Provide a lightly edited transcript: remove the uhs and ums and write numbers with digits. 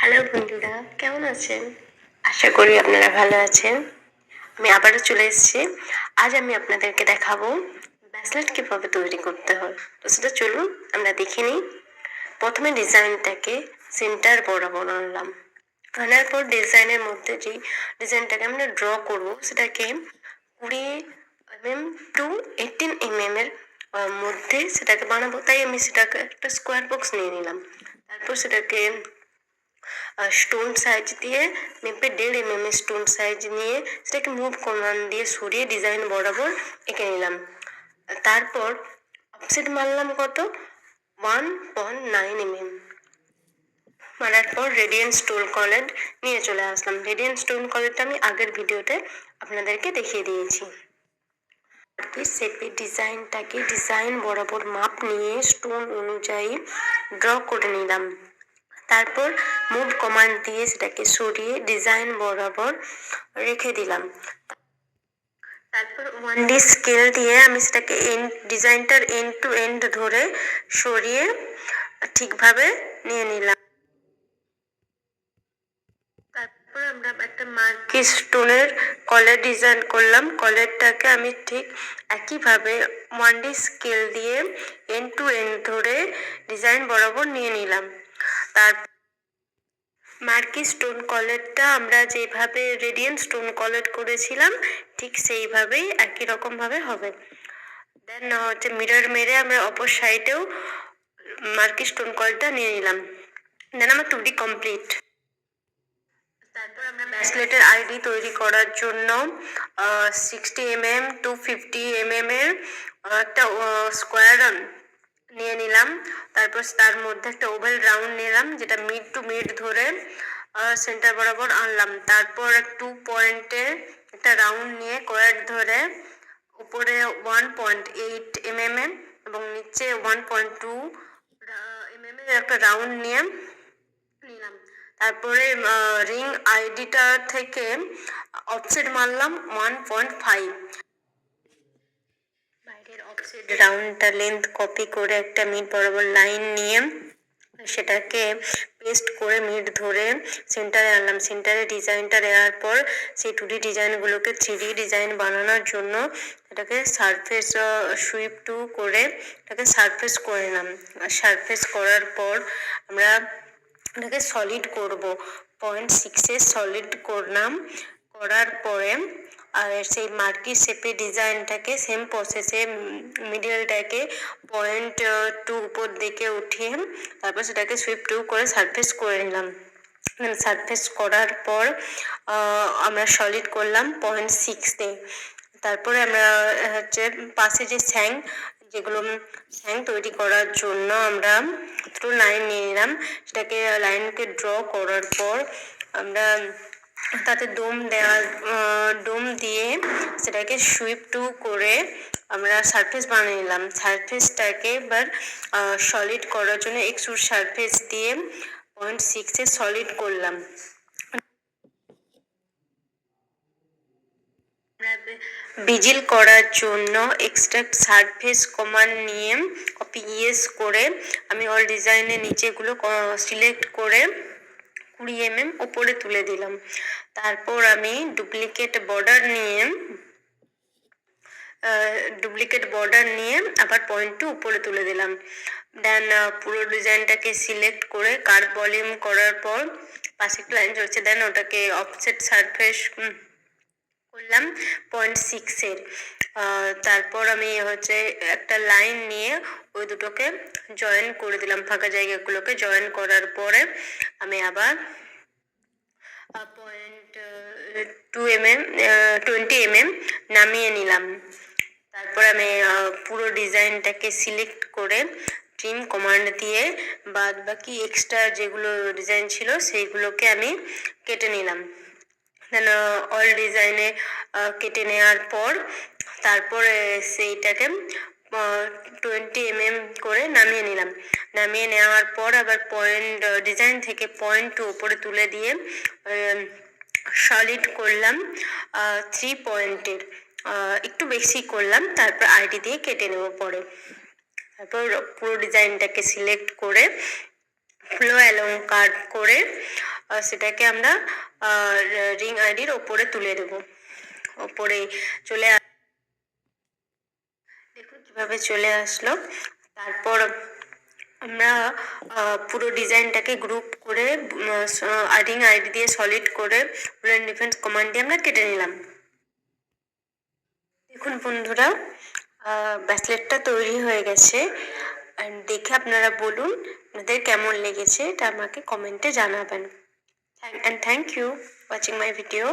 Hello বন্ধুরা, কেমন আছেন? আশা করি আপনারা ভালো আছেন। আমি আবারও চলে এসেছি। আজ আমি আপনাদেরকে দেখাবো ব্রেসলেট কিভাবে তৈরি করতে হয়। তো সেটা চলুন আমরা দেখে নিই। প্রথমে ডিজাইনটাকে সেন্টার বরাবর আনলাম। আনার পর ডিজাইনের মধ্যে যেই ডিজাইনটাকে আমরা ড্র করব সেটাকে 20 mm টু 18 mm এর মধ্যে সেটাকে বানাবো। তাই আমি সেটাকে একটা স্কোয়ার বক্স নিয়ে নিলাম। তারপর সেটাকে স্টোন সাইজ দিয়ে মেপে 1.5 mm স্টোন সাইজ নিয়ে সেটাকে মুভ কমান্ড দিয়ে সরিয়ে ডিজাইন বরাবর এঁকে নিলাম। তারপর অফসেট মারলাম কত 1.9 mm। মারার পর রেডিয়েন্ট স্টোন কলেট নিয়ে চলে আসলাম। রেডিয়েন্ট স্টোন কলেটটা আমি আগের ভিডিওতে আপনাদেরকে দেখিয়ে দিয়েছি। শেপের ডিজাইনটাকে ডিজাইন বরাবর মাপ নিয়ে স্টোন অনুযায়ী ড্র করে নিলাম। তারপর মুভ কমান্ড দিয়ে সেটাকে সরিয়ে ডিজাইন বরাবর রেখে দিলাম। তারপর 1D স্কেল দিয়ে আমি সেটাকে ডিজাইনটার এন্ড টু এন্ড ধরে সরিয়ে ঠিকভাবে নিয়ে নিলাম। তারপর আমরা একটা মার্কি স্টোনের কলার ডিজাইন করলাম। কলারটাকে আমি ঠিক একইভাবে 1D স্কেল দিয়ে এন্ড টু এন্ড ধরে ডিজাইন বরাবর নিয়ে নিলাম। তারপর মার্কি স্টোন কলারটা আমরা যেভাবে রেডিয়েন্ট স্টোন কলার করেছিলাম ঠিক সেইভাবেই একই রকম ভাবে হবে। দেন মিরর মেরে আমরা অপর সাইডেও মার্কি স্টোন কলারটা নিয়ে নিলাম। দেন আমার 2D কমপ্লিট। তারপর আমরা ব্রেসলেটের আইডি তৈরি করার জন্য 60 mm টু 50 mm এর একটা স্কোয়ার নিয়ে নিলাম। তারপর তার মধ্যে একটা ওভাল রাউন্ড নিলাম যেটা মিড টু মিড ধরে সেন্টার বরাবর আনলাম। তারপর 2 পয়েন্টে একটা রাউন্ড নিয়ে কোয়াড ধরে উপরে 1.8 mm এবং নিচে 1.2 mm একটা রাউন্ড নিয়ে নিলাম। তারপরে রিং আইডিটা থেকে অফসেট মারলাম 1.5। বাইরের অফসেট রাউন্ডটা লেন্থ কপি করে একটা মিড বরাবর লাইন নিয়ে সেটাকে পেস্ট করে মিড ধরে সেন্টারে আনলাম। সেন্টারে ডিজাইনটা দেওয়ার পর সেই 2D ডিজাইনগুলোকে 3D ডিজাইন বানানোর জন্য এটাকে সারফেস সুইপ টু করে এটাকে সারফেস করে নিলাম। সারফেস করার পর আমরা এটাকে সলিড করব। 0.6 সলিড করলাম। করার পরে আর সেই মার্কি শেপে ডিজাইনটাকে সেম প্রসেসে মিডিলটাকে 0.2 উপর দিকে উঠিয়ে তারপর সেটাকে সুইপ টু করে সারফেস করে নিলাম। সারফেস করার পর আমরা সলিড করলাম 0.6 তারপরে আমরা পাশে যে যেগুলো স্যাং তৈরি করার জন্য আমরা থ্রু লাইন নিয়ে নিলাম। সেটাকে লাইনকে ড্র করার পর আমরা তাতে ডোম দিয়ে সেটাকে সুইপ টু করে আমরা সারফেস বানিয়ে নিলাম। সারফেসটাকে এবার সলিড করার জন্য এক্সট্রুড সারফেস দিয়ে 0.6 সলিড করলাম। বিজিল করার জন্য এক্সট্রাক্ট সারফেস কমান্ড নিয়ে কপি করে আমি অল ডিজাইনের নিচেগুলো সিলেক্ট করে 20 mm উপরে তুলে দিলাম। তারপর আমি ডুপ্লিকেট বর্ডার নিয়ে আবার 0.2 উপরে তুলে দিলাম। দেন পুরো ডিজাইনটাকে সিলেক্ট করে কার্ভ ভলিউম করার পর পাশে একটা লাইন চলছে, দেন ওটাকে অফসেট সারফেস করলাম 0.6 তারপর আমি একটা লাইন নিয়ে ওই দুটোকে জয়েন করে দিলাম। ফাঁকা জায়গাগুলোকে জয়েন করার পরে আমি আবার 20 mm নামিয়ে নিলাম। তারপর আমি পুরো ডিজাইনটাকে সিলেক্ট করে ট্রিম কমান্ড দিয়ে বাদ বাকি এক্সট্রা যেগুলো ডিজাইন ছিল সেইগুলোকে আমি কেটে নিলাম। দেন অল ডিজাইনে কেটে নেওয়ার পর তারপরে সেইটাকে 20 mm করে নামিয়ে নিলাম। নামিয়ে নেওয়ার পর আবার ডিজাইন থেকে 0.2 উপরে তুলে দিয়ে সলিড করলাম 3 পয়েন্টের, একটু বেশি করলাম। তারপর আইডি দিয়ে কেটে নেব পরে। তারপর পুরো ডিজাইনটাকে সিলেক্ট করে ফ্লো অ্যালং কার্ভ করে সেটাকে আমরা রিং আইডির ওপরে তুলে দেবো। ওপরে চলে দেখুন কিভাবে চলে আসলো। তারপর আমরা পুরো ডিজাইনটাকে গ্রুপ করে রিং আইডি দিয়ে সলিড করে বুলেট ডিফেন্স কমান্ড দিয়ে আমরা কেটে নিলাম। দেখুন বন্ধুরা, ব্রেসলেটটা তৈরি হয়ে গেছে। দেখে আপনারা বলুন আপনাদের কেমন লেগেছে, এটা আমাকে কমেন্টে জানাবেন। And thank you watching my video.